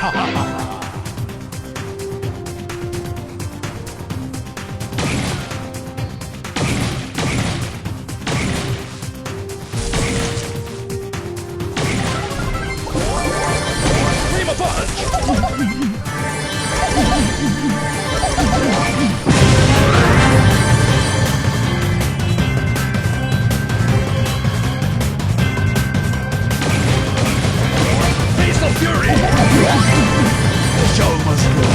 Prima punch! Beast of Fury! The show must go on.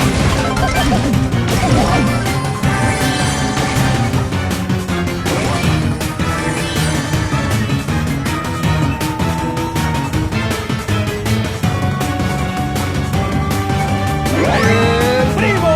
¡El primo!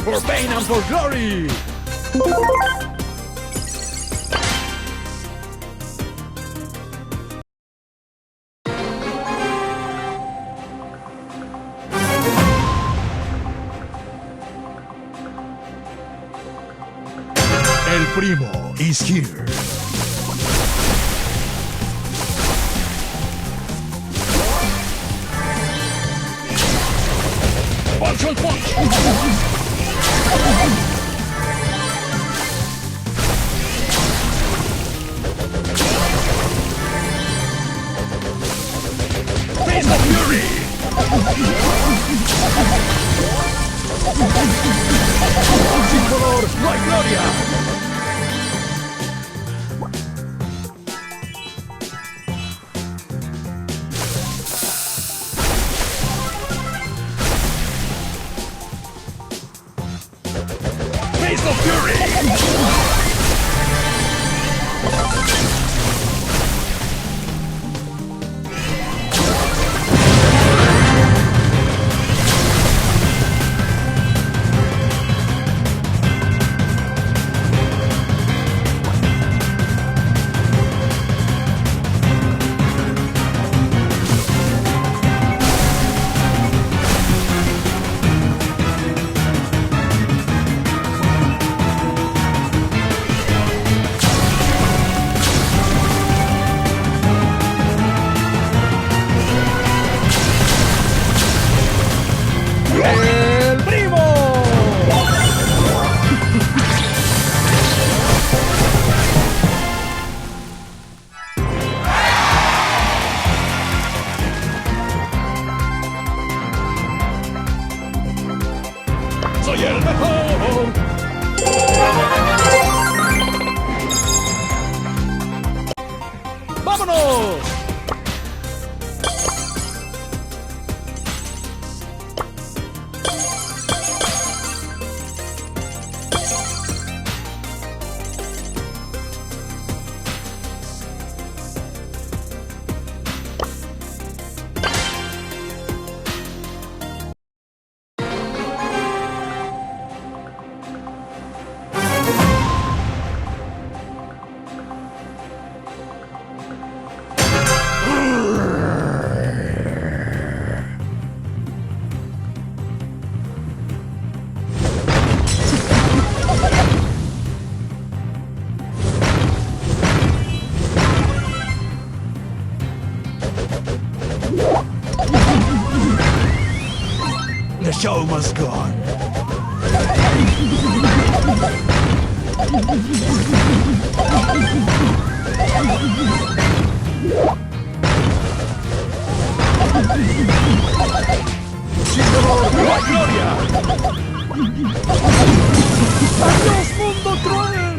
For pain and for glory! El primo is here. Punch on punch! Face of Fury! Sin color, no hay gloria! Face of Fury! ¡El primo! ¡Soy el mejor! ¡Vámonos! The show must go on. Sin dolor, no hay gloria. ¡Adiós, mundo cruel!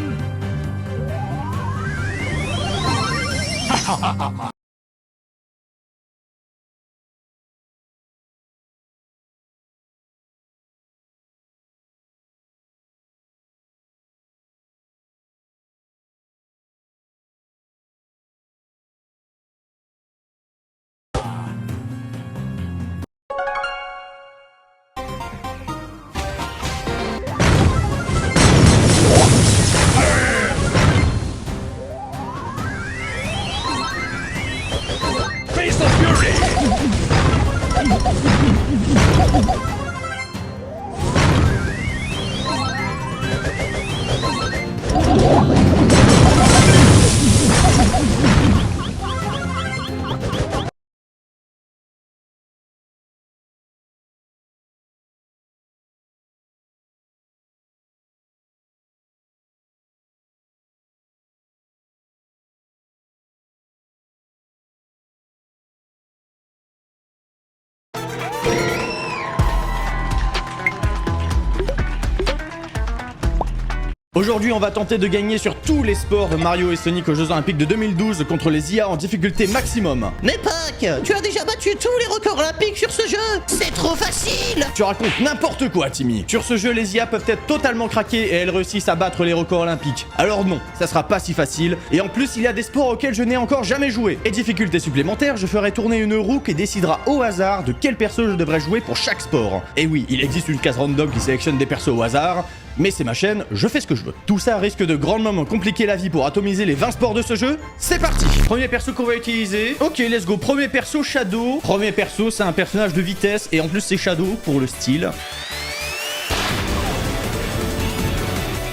Aujourd'hui, on va tenter de gagner sur tous les sports de Mario et Sonic aux Jeux Olympiques de 2012 contre les IA en difficulté maximum. Mais Pac, tu as déjà battu tous les records olympiques sur ce jeu. C'est trop facile. Tu racontes n'importe quoi, Timmy. Sur ce jeu, les IA peuvent être totalement craquées et elles réussissent à battre les records olympiques. Alors non, ça sera pas si facile. Et en plus, il y a des sports auxquels je n'ai encore jamais joué. Et difficulté supplémentaire, je ferai tourner une roue qui décidera au hasard de quel perso je devrais jouer pour chaque sport. Et oui, il existe une case random qui sélectionne des persos au hasard. Mais c'est ma chaîne, je fais ce que je veux. Tout ça risque de grandement compliquer la vie pour atomiser les 20 sports de ce jeu. C'est parti. Premier perso qu'on va utiliser. Ok, let's go. Premier perso, Shadow. Premier perso, c'est un personnage de vitesse. Et en plus, c'est Shadow pour le style.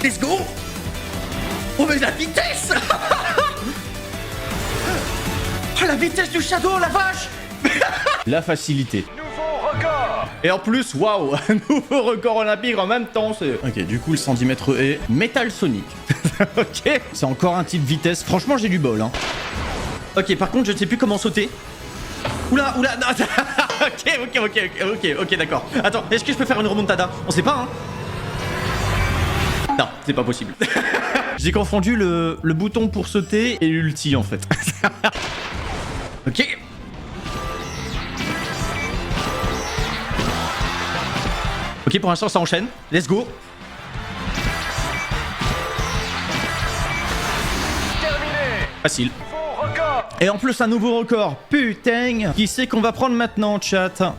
Let's go. Oh, mais la vitesse. Oh, la vitesse du Shadow, la vache. La facilité. Et en plus, waouh, un nouveau record olympique en même temps, c'est... Ok, du coup, le 110 mètres est Metal Sonic. Ok, c'est encore un type vitesse. Franchement, j'ai du bol, hein. Ok, par contre, je ne sais plus comment sauter. Oula, oula, non, ok, d'accord. Attends, est-ce que je peux faire une remontada? On sait pas, hein. Non, c'est pas possible. J'ai confondu le bouton pour sauter et l'ulti, en fait. Ok. Ok, pour l'instant, ça enchaîne. Let's go. Terminé. Facile. Nouveau record. Et en plus, un nouveau record. Putain. Qui c'est qu'on va prendre maintenant, chat?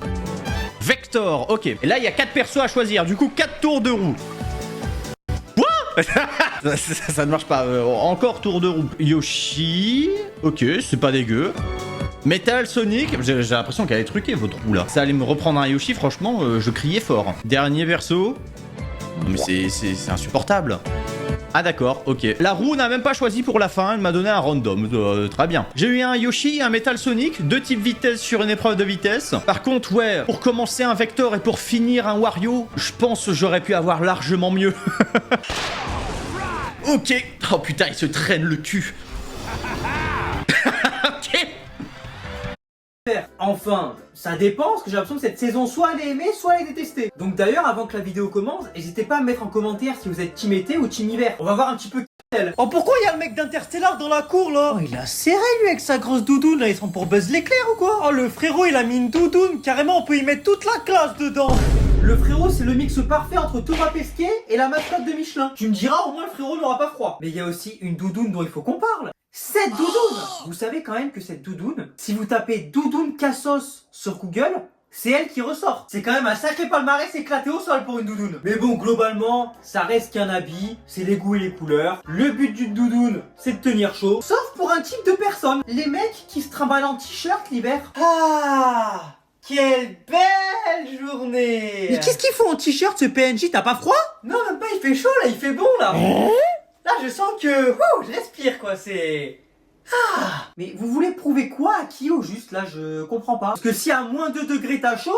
Vector. Ok. Et là, il y a 4 persos à choisir. Du coup, 4 tours de roue. Quoi? ça ne marche pas. Encore tour de roue. Yoshi. Ok, c'est pas dégueu. Metal Sonic, j'ai l'impression qu'elle est truquée votre roue là. Ça allait me reprendre un Yoshi, franchement, je criais fort. Dernier perso. Non mais c'est insupportable. Ah d'accord, ok. La roue n'a même pas choisi pour la fin, elle m'a donné un random, très bien. J'ai eu un Yoshi, un Metal Sonic, 2 types vitesse sur une épreuve de vitesse. Par contre, ouais, pour commencer un Vector et pour finir un Wario, je pense que j'aurais pu avoir largement mieux. Ok. Oh putain, il se traîne le cul. Ok. Enfin, ça dépend, parce que j'ai l'impression que cette saison, soit elle est aimée, soit elle est détestée. Donc d'ailleurs, avant que la vidéo commence, n'hésitez pas à me mettre en commentaire si vous êtes team été ou team hiver. On va voir un petit peu elle. Oh, pourquoi il y a le mec d'Interstellar dans la cour là? Oh, il a serré lui avec sa grosse doudoune là, ils sont pour Buzz l'éclair ou quoi? Oh, le frérot il a mis une doudoune, carrément on peut y mettre toute la classe dedans. Le frérot, c'est le mix parfait entre Thomas Pesquet et la mascotte de Michelin. Tu me diras, au moins le frérot n'aura pas froid. Mais il y a aussi une doudoune dont il faut qu'on parle. Cette doudoune! Vous savez quand même que cette doudoune, si vous tapez doudoune Cassos sur Google, c'est elle qui ressort. C'est quand même un sacré palmarès éclaté au sol pour une doudoune. Mais bon, globalement, ça reste qu'un habit, c'est les goûts et les couleurs. Le but d'une doudoune, c'est de tenir chaud. Sauf pour un type de personne, les mecs qui se trimballent en t-shirt l'hiver. Ah, quelle belle journée! Mais qu'est-ce qu'ils font en t-shirt ce PNJ, t'as pas froid? Non, même pas, il fait chaud là, il fait bon là. Là, je sens que, je respire quoi, c'est... Ah! Mais vous voulez prouver quoi à qui au juste là, je comprends pas. Parce que si à moins 2 degrés t'as chaud,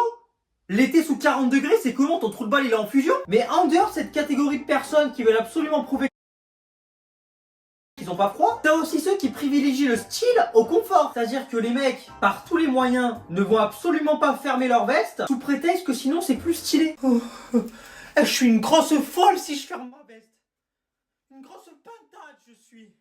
l'été sous 40 degrés c'est comment ton trou de balle il est en fusion? Mais en dehors de cette catégorie de personnes qui veulent absolument prouver qu'ils ont pas froid, t'as aussi ceux qui privilégient le style au confort. C'est-à-dire que les mecs, par tous les moyens, ne vont absolument pas fermer leur veste sous prétexte que sinon c'est plus stylé. Je suis une grosse folle si je ferme ma veste. Une grosse pintade je suis.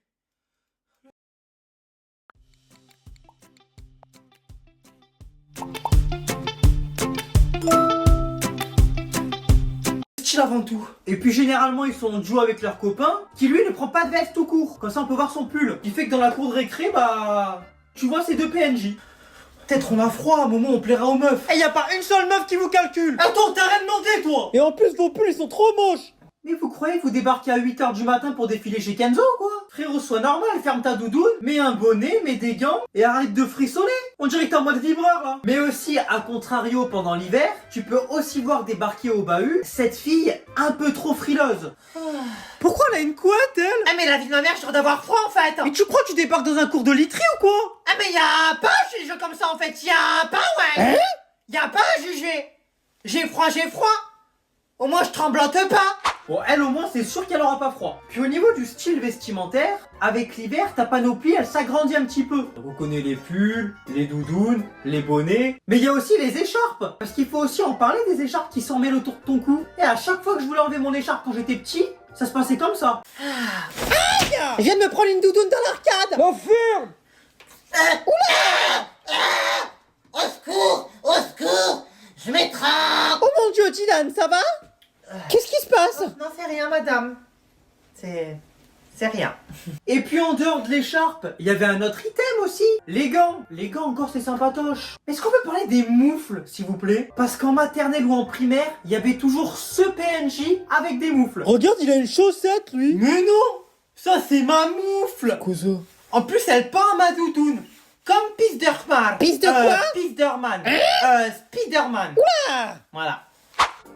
Style avant tout. Et puis généralement ils sont en duo avec leur copain qui lui ne prend pas de veste tout court. Comme ça on peut voir son pull. Qui fait que dans la cour de récré, bah... tu vois ces deux PNJ. Peut-être on a froid, à un moment on plaira aux meufs. Et y a pas une seule meuf qui vous calcule. Attends, t'as rien demandé toi. Et en plus vos pulls ils sont trop moches. Mais vous croyez que vous débarquez à 8h du matin pour défiler chez Kenzo ou quoi? Frérot, sois normal, ferme ta doudoune, mets un bonnet, mets des gants et arrête de frissonner. On dirait que t'es en mode vibreur là. Mais aussi, à contrario, pendant l'hiver, tu peux aussi voir débarquer au bahut cette fille un peu trop frileuse. Pourquoi elle a une couette, elle? Ah mais la vie de ma mère, je suis d'avoir froid en fait. Mais tu crois que tu débarques dans un cours de literie ou quoi? Ah mais y'a pas chez les jeux comme ça en fait, y'a pas ouais. Y'a pas à juger. J'ai froid. Au moins je tremblote pas. Bon, elle au moins, c'est sûr qu'elle aura pas froid. Puis au niveau du style vestimentaire, avec l'hiver, ta panoplie, elle s'agrandit un petit peu. On reconnaît les pulls, les doudounes, les bonnets. Mais il y a aussi les écharpes. Parce qu'il faut aussi en parler des écharpes qui s'en mêlent autour de ton cou. Et à chaque fois que je voulais enlever mon écharpe quand j'étais petit, ça se passait comme ça. Je viens de me prendre une doudoune dans l'arcade. L'enfer! Au secours, je m'étrangle. Oh mon dieu, Dylan, ça va? Qu'est-ce qui se passe? Non, c'est rien, madame. C'est rien. Et puis en dehors de l'écharpe, il y avait un autre item aussi. Les gants. Les gants encore c'est sympatoche. Est-ce qu'on peut parler des moufles s'il vous plaît? Parce qu'en maternelle ou en primaire, il y avait toujours ce PNJ avec des moufles. Regarde, il a une chaussette, lui. Mais non! Ça c'est ma moufle. Quoi ça? En plus, elle peint ma doudoune. Comme Spiderman. Pisse de quoi? Spiderman. Spiderman. Voilà.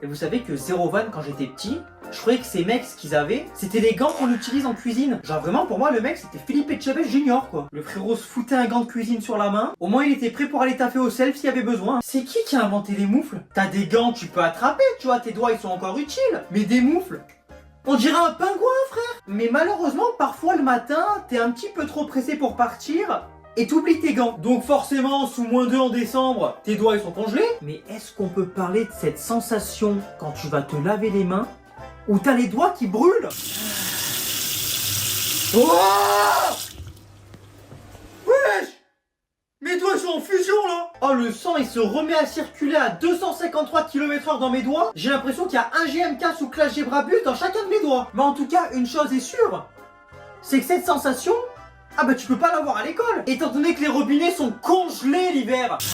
Et vous savez que Zero Van, quand j'étais petit, je croyais que ces mecs, ce qu'ils avaient, c'était les gants qu'on utilise en cuisine. Genre vraiment, pour moi, le mec, c'était Philippe Etchebest Junior, quoi. Le frérot se foutait un gant de cuisine sur la main. Au moins, il était prêt pour aller taffer au self s'il y avait besoin. C'est qui a inventé les moufles? T'as des gants, tu peux attraper, tu vois, tes doigts, ils sont encore utiles. Mais des moufles, on dirait un pingouin, frère. Mais malheureusement, parfois, le matin, t'es un petit peu trop pressé pour partir. Et t'oublies tes gants. Donc forcément, sous -2 en décembre, tes doigts ils sont congelés. Mais est-ce qu'on peut parler de cette sensation quand tu vas te laver les mains où t'as les doigts qui brûlent? Oh Wesh! Mes doigts sont en fusion là! Oh, le sang il se remet à circuler à 253 km/h dans mes doigts. J'ai l'impression qu'il y a un GMK sous Clash Zebrabus dans chacun de mes doigts. Mais en tout cas, une chose est sûre, c'est que cette sensation, ah bah tu peux pas l'avoir à l'école, étant donné que les robinets sont congelés l'hiver.